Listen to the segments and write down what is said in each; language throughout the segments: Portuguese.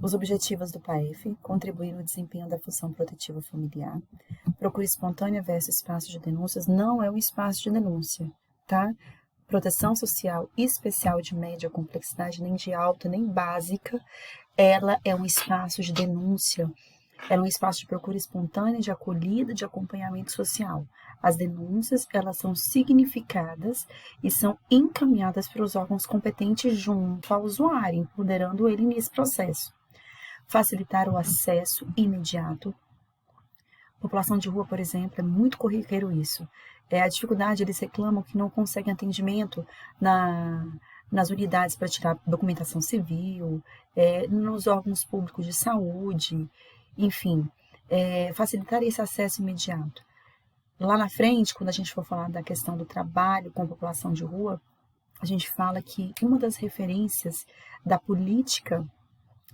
Os objetivos do PAEF: contribuir no desempenho da função protetiva familiar. Procura espontânea versus espaço de denúncias não é um espaço de denúncia, tá? Proteção social especial de média complexidade, nem de alta, nem básica, ela é um espaço de denúncia, ela é um espaço de procura espontânea, de acolhida, de acompanhamento social. As denúncias, elas são significadas e são encaminhadas para os órgãos competentes junto ao usuário, empoderando ele nesse processo. Facilitar o acesso imediato. População de rua, por exemplo, é muito corriqueiro isso. A dificuldade, eles reclamam que não conseguem atendimento nas unidades para tirar documentação civil, nos órgãos públicos de saúde, enfim, facilitar esse acesso imediato. Lá na frente, quando a gente for falar da questão do trabalho com a população de rua, a gente fala que uma das referências da política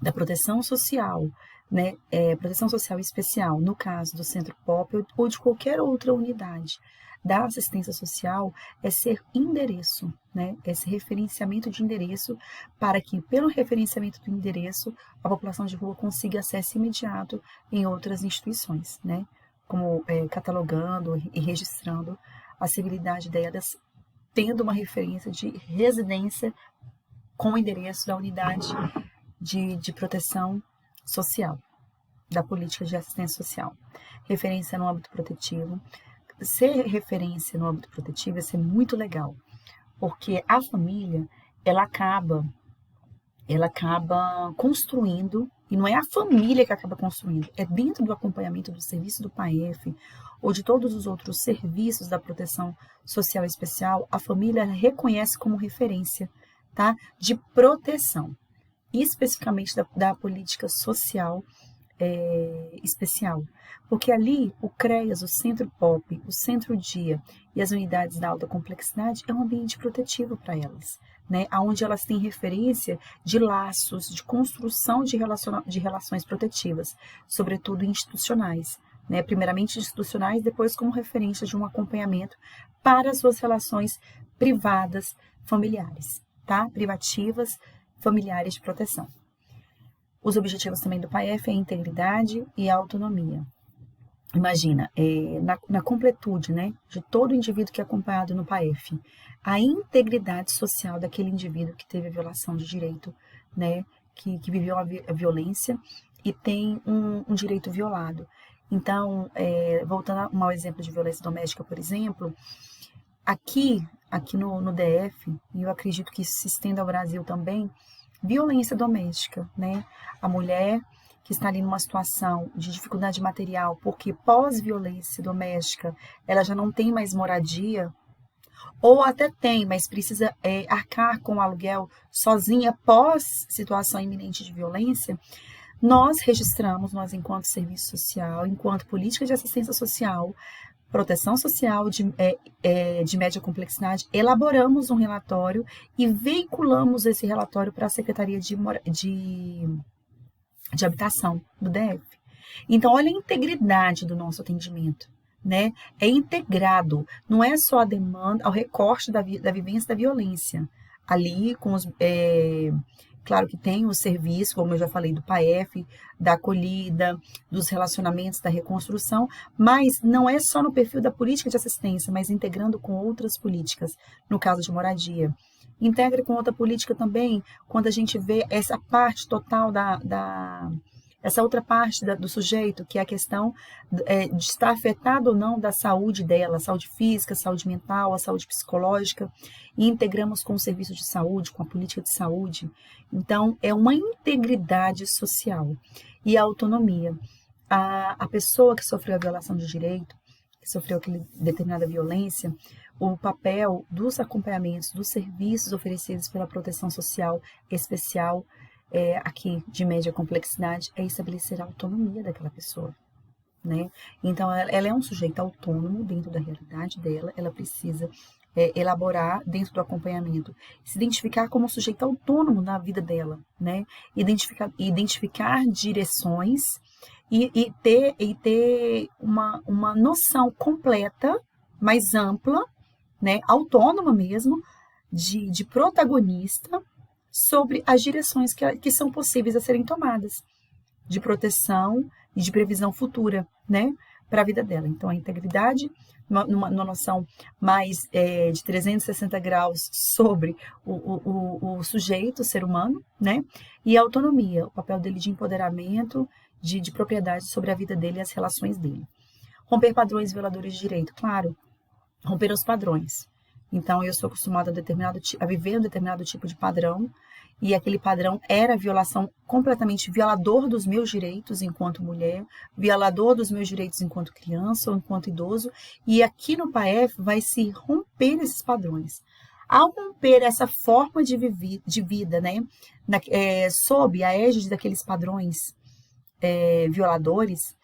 da proteção social, né, proteção social especial, no caso do Centro POP ou de qualquer outra unidade da assistência social, é ser endereço, né, esse referenciamento de endereço, para que, pelo referenciamento do endereço, a população de rua consiga acesso imediato em outras instituições, né, como catalogando e registrando a civilidade delas, tendo uma referência de residência com o endereço da unidade de proteção social, da política de assistência social. Referência no âmbito protetivo. Ser referência no âmbito protetivo é muito legal, porque a família, ela acaba construindo, e não é a família que acaba construindo, é dentro do acompanhamento do serviço do PAEF ou de todos os outros serviços da proteção social especial, a família reconhece como referência, tá? De proteção, especificamente da política social especial. Porque ali o CREAS, o Centro POP, o Centro DIA e as unidades da alta complexidade é um ambiente protetivo para elas, né? Onde elas têm referência de laços, de construção de relações protetivas, sobretudo institucionais, né? Primeiramente institucionais, depois como referência de um acompanhamento para as suas relações privadas, familiares, tá? Privativas, familiares de proteção. Os objetivos também do PAEF é a integridade e a autonomia. Imagina, na completude, né, de todo indivíduo que é acompanhado no PAEF, a integridade social daquele indivíduo que teve a violação de direito, né, que viveu a violência e tem um direito violado. Então, voltando ao exemplo de violência doméstica, por exemplo, aqui no DF, e eu acredito que isso se estenda ao Brasil também, violência doméstica, né? A mulher que está ali numa situação de dificuldade material, porque pós-violência doméstica ela já não tem mais moradia, ou até tem, mas precisa arcar com o aluguel sozinha pós-situação iminente de violência, nós registramos, nós enquanto serviço social, enquanto política de assistência social, proteção social de média complexidade, elaboramos um relatório e veiculamos esse relatório para a Secretaria de Habitação do DF. Então, olha a integridade do nosso atendimento, né? É integrado, não é só a demanda, ao recorte da vivência da violência. Ali, claro que tem o serviço, como eu já falei, do PAEF, da acolhida, dos relacionamentos, da reconstrução, mas não é só no perfil da política de assistência, mas integrando com outras políticas, no caso de moradia. Integra com outra política também, quando a gente vê essa parte total essa outra parte do sujeito, que é a questão de estar afetado ou não da saúde dela, saúde física, saúde mental, a saúde psicológica, e integramos com o serviço de saúde, com a política de saúde. Então, é uma integridade social e a autonomia. A pessoa que sofreu a violação de direito, que sofreu aquela determinada violência, o papel dos acompanhamentos, dos serviços oferecidos pela proteção social especial, aqui de média complexidade, é estabelecer a autonomia daquela pessoa, né? Então, ela é um sujeito autônomo dentro da realidade dela, ela precisa elaborar dentro do acompanhamento, se identificar como um sujeito autônomo na vida dela, né? Identificar direções e ter uma noção completa, mais ampla, né? Autônoma mesmo, de protagonista sobre as direções que são possíveis a serem tomadas de proteção e de previsão futura, né, para a vida dela. Então, a integridade, numa noção mais de 360 graus sobre o sujeito, o ser humano, né, e a autonomia, o papel dele de empoderamento, de propriedade sobre a vida dele e as relações dele. Romper padrões violadores de direito, claro, romper os padrões. Então, eu sou acostumada a viver um determinado tipo de padrão, e aquele padrão era violação, completamente violador dos meus direitos enquanto mulher, violador dos meus direitos enquanto criança ou enquanto idoso, e aqui no PAEF vai se romper esses padrões. Ao romper essa forma de vida, né, sob a égide daqueles padrões violadores,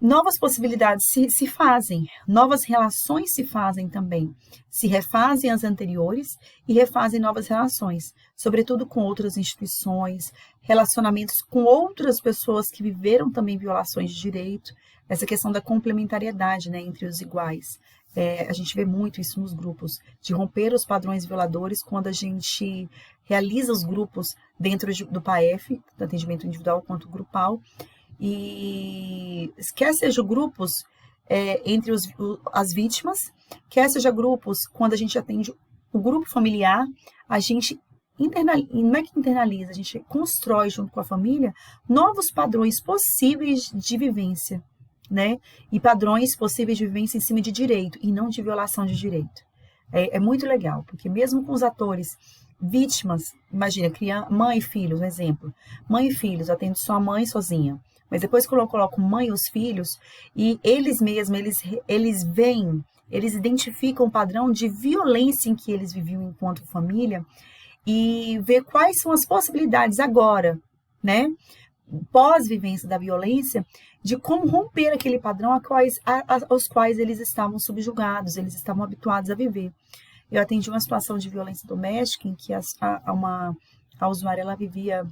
novas possibilidades se fazem, novas relações se fazem também. Se refazem as anteriores e refazem novas relações, sobretudo com outras instituições, relacionamentos com outras pessoas que viveram também violações de direito, essa questão da complementariedade, né, entre os iguais. A gente vê muito isso nos grupos, de romper os padrões violadores quando a gente realiza os grupos dentro do PAEF, do atendimento individual quanto grupal, e quer seja grupos entre as vítimas, quer seja grupos quando a gente atende o grupo familiar, a gente não é que internaliza, a gente constrói junto com a família novos padrões possíveis de vivência, né? E padrões possíveis de vivência em cima de direito e não de violação de direito. É muito legal, porque mesmo com os atores vítimas, imagina, mãe e filhos, um exemplo. Mãe e filhos, atendo só a mãe sozinha. Mas depois que eu coloco mãe e os filhos, e eles mesmos, eles identificam o padrão de violência em que eles viviam enquanto família e ver quais são as possibilidades agora, né, pós-vivência da violência, de como romper aquele padrão aos quais eles estavam subjugados, eles estavam habituados a viver. Eu atendi uma situação de violência doméstica em que a usuária ela vivia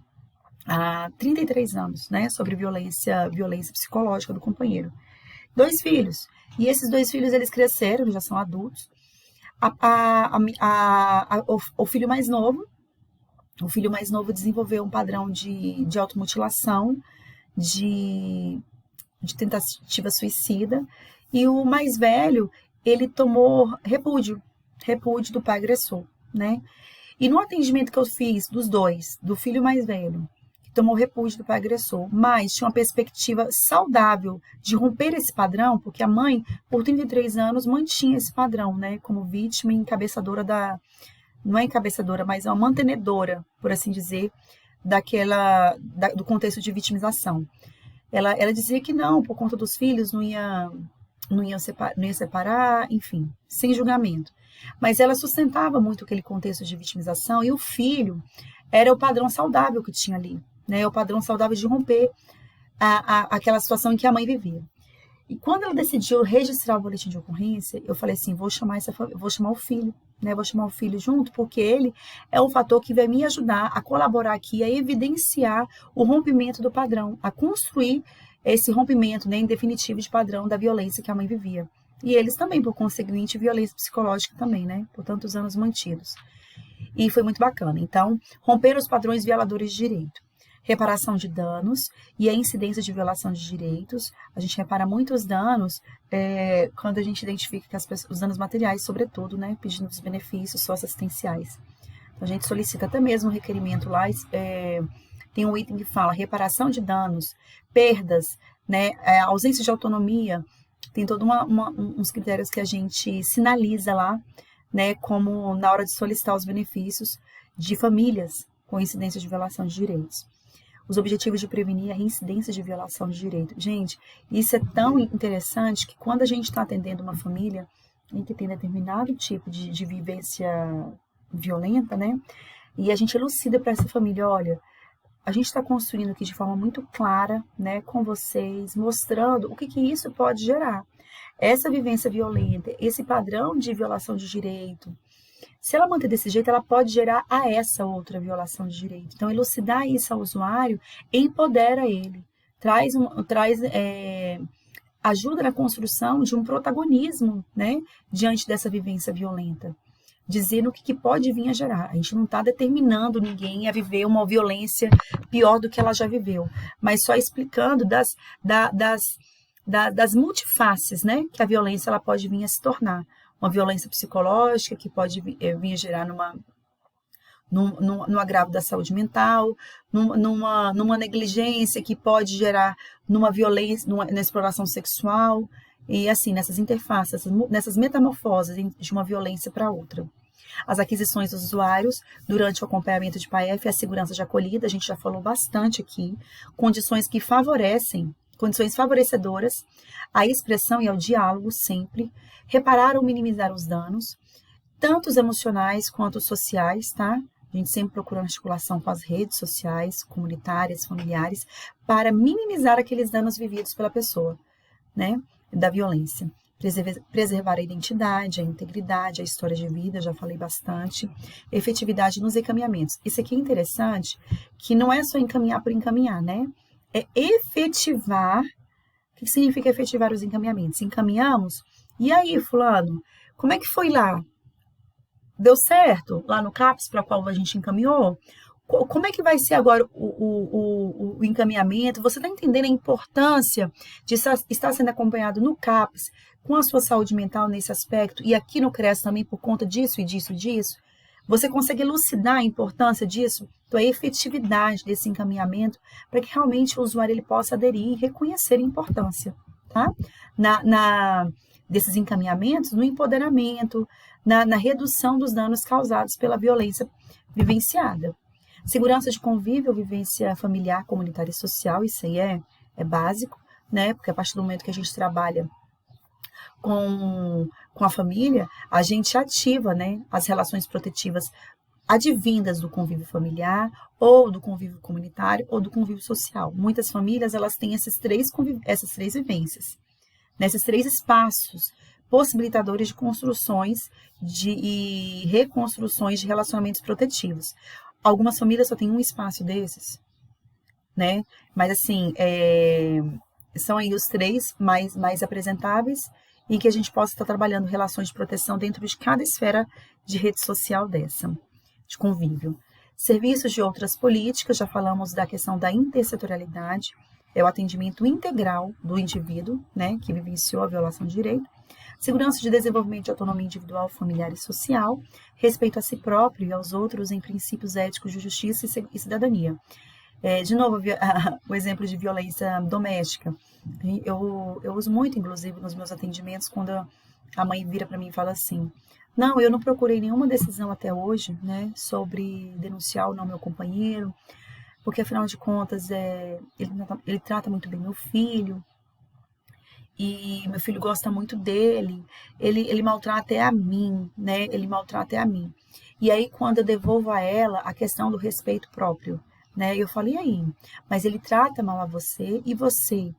há 33 anos, né, sobre violência psicológica do companheiro. 2 filhos. E esses 2 filhos, eles cresceram, já são adultos. O filho mais novo desenvolveu um padrão de automutilação, de tentativa suicida. E o mais velho, ele tomou repúdio do pai agressor, né? E no atendimento que eu fiz dos dois, do filho mais velho, tomou repúdio do pai agressor, mas tinha uma perspectiva saudável de romper esse padrão, porque a mãe, por 33 anos, mantinha esse padrão, né, como vítima e encabeçadora não é encabeçadora, mas é uma mantenedora, por assim dizer, do contexto de vitimização. Ela dizia que não, por conta dos filhos, não ia separar, enfim, sem julgamento. Mas ela sustentava muito aquele contexto de vitimização, e o filho era o padrão saudável que tinha ali, né, o padrão saudável de romper aquela situação em que a mãe vivia. E quando ela decidiu registrar o boletim de ocorrência, eu falei assim, vou chamar o filho, né, vou chamar o filho junto, porque ele é um fator que vai me ajudar a colaborar aqui, a evidenciar o rompimento do padrão, a construir esse rompimento, né, em definitivo de padrão da violência que a mãe vivia. E eles também, por conseguinte, violência psicológica também, né, por tantos anos mantidos. E foi muito bacana. Então, romper os padrões violadores de direito. Reparação de danos e a incidência de violação de direitos. A gente repara muitos danos quando a gente identifica que os danos materiais, sobretudo, né, pedindo os benefícios socioassistenciais. Então, a gente solicita até mesmo um requerimento lá, tem um item que fala reparação de danos, perdas, né, ausência de autonomia, tem todos uns critérios que a gente sinaliza lá, né, como na hora de solicitar os benefícios de famílias com incidência de violação de direitos. Os objetivos de prevenir a reincidência de violação de direito. Gente, isso é tão interessante que quando a gente está atendendo uma família em que tem determinado tipo de vivência violenta, né? E a gente elucida para essa família, olha, a gente está construindo aqui de forma muito clara, né, com vocês, mostrando o que isso pode gerar. Essa vivência violenta, esse padrão de violação de direito, se ela manter desse jeito, ela pode gerar a essa outra violação de direito. Então, elucidar isso ao usuário empodera ele, ajuda na construção de um protagonismo, né, diante dessa vivência violenta. dizendo o que pode vir a gerar. A gente não está determinando ninguém a viver uma violência pior do que ela já viveu, mas só explicando das multifaces, né, que a violência ela pode vir a se tornar. Uma violência psicológica que pode vir a gerar no agravo da saúde mental, numa negligência que pode gerar numa violência, na exploração sexual, e assim, nessas interfaces, nessas metamorfoses de uma violência para outra. As aquisições dos usuários durante o acompanhamento de PAEF e a segurança de acolhida, a gente já falou bastante aqui, condições favorecedoras à expressão e ao diálogo sempre, reparar ou minimizar os danos, tanto os emocionais quanto os sociais, tá? A gente sempre procura articulação com as redes sociais, comunitárias, familiares, para minimizar aqueles danos vividos pela pessoa, né, da violência. Preservar a identidade, a integridade, a história de vida, já falei bastante. Efetividade nos encaminhamentos. Isso aqui é interessante, que não é só encaminhar por encaminhar, né? É efetivar. O que significa efetivar os encaminhamentos? Encaminhamos. E aí, fulano, como é que foi lá? Deu certo lá no CAPS para o qual a gente encaminhou? Como é que vai ser agora o encaminhamento? Você está entendendo a importância de estar sendo acompanhado no CAPS com a sua saúde mental nesse aspecto e aqui no CREAS também por conta disso e disso e disso? Você consegue elucidar a importância disso? Então, a efetividade desse encaminhamento para que realmente o usuário ele possa aderir e reconhecer a importância, tá? Desses encaminhamentos, no empoderamento, na redução dos danos causados pela violência vivenciada. Segurança de convívio, vivência familiar, comunitária e social, isso aí é básico, né? Porque a partir do momento que a gente trabalha com a família, a gente ativa, né, as relações protetivas advindas do convívio familiar, ou do convívio comunitário, ou do convívio social. Muitas famílias, elas têm essas três vivências, nesses três espaços possibilitadores de construções e reconstruções de relacionamentos protetivos. Algumas famílias só têm um espaço desses, né? Mas, assim, são aí os três mais apresentáveis e que a gente possa estar trabalhando relações de proteção dentro de cada esfera de rede social dessa, de convívio. Serviços de outras políticas, já falamos da questão da intersetorialidade, é o atendimento integral do indivíduo, né, que vivenciou a violação de direito. Segurança de desenvolvimento de autonomia individual, familiar e social, respeito a si próprio e aos outros em princípios éticos de justiça e cidadania. De novo, o exemplo de violência doméstica. Eu uso muito, inclusive, nos meus atendimentos, quando a mãe vira para mim e fala assim, não, eu não procurei nenhuma decisão até hoje, né, sobre denunciar ou não meu companheiro, porque, afinal de contas, ele trata muito bem meu filho, e meu filho gosta muito dele, ele maltrata até a mim, né? Ele maltrata até a mim. E aí, quando eu devolvo a ela a questão do respeito próprio, né? Eu falo, e aí? Mas ele trata mal a você e você,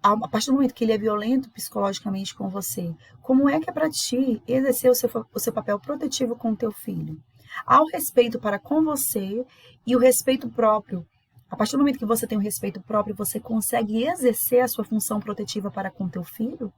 a partir do momento que ele é violento psicologicamente com você, como é que é para ti exercer o seu papel protetivo com o teu filho? Há o respeito para com você e o respeito próprio. A partir do momento que você tem o respeito próprio, você consegue exercer a sua função protetiva para com teu filho?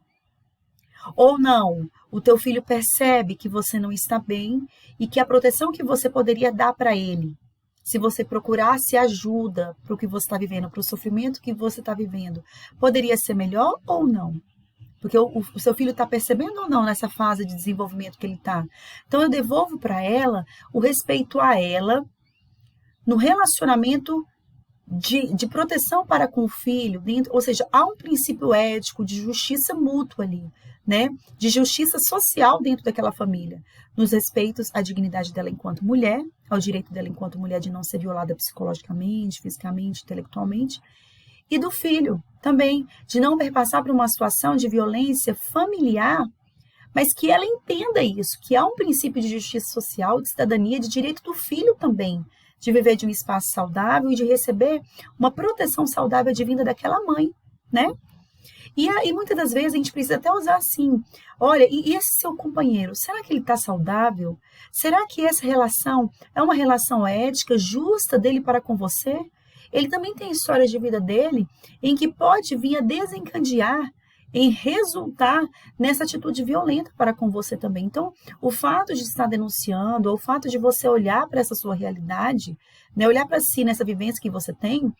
Ou não? O teu filho percebe que você não está bem e que a proteção que você poderia dar para ele, se você procurasse ajuda para o que você está vivendo, para o sofrimento que você está vivendo, poderia ser melhor ou não? Porque o seu filho está percebendo ou não nessa fase de desenvolvimento que ele está? Então, eu devolvo para ela o respeito a ela no relacionamento de proteção para com o filho, ou seja, há um princípio ético de justiça mútua ali, né? De justiça social dentro daquela família, nos respeitos à dignidade dela enquanto mulher, ao direito dela enquanto mulher de não ser violada psicologicamente, fisicamente, intelectualmente, e do filho também, de não perpassar por uma situação de violência familiar, mas que ela entenda isso, que há um princípio de justiça social, de cidadania, de direito do filho também, de viver de um espaço saudável e de receber uma proteção saudável advinda daquela mãe, né? E aí, muitas das vezes, a gente precisa até usar assim, olha, e esse seu companheiro, será que ele está saudável? Será que essa relação é uma relação ética, justa dele para com você? Ele também tem histórias de vida dele em que pode vir a desencadear em resultar nessa atitude violenta para com você também. Então, o fato de estar denunciando, ou o fato de você olhar para essa sua realidade, né, olhar para si nessa vivência que você tem,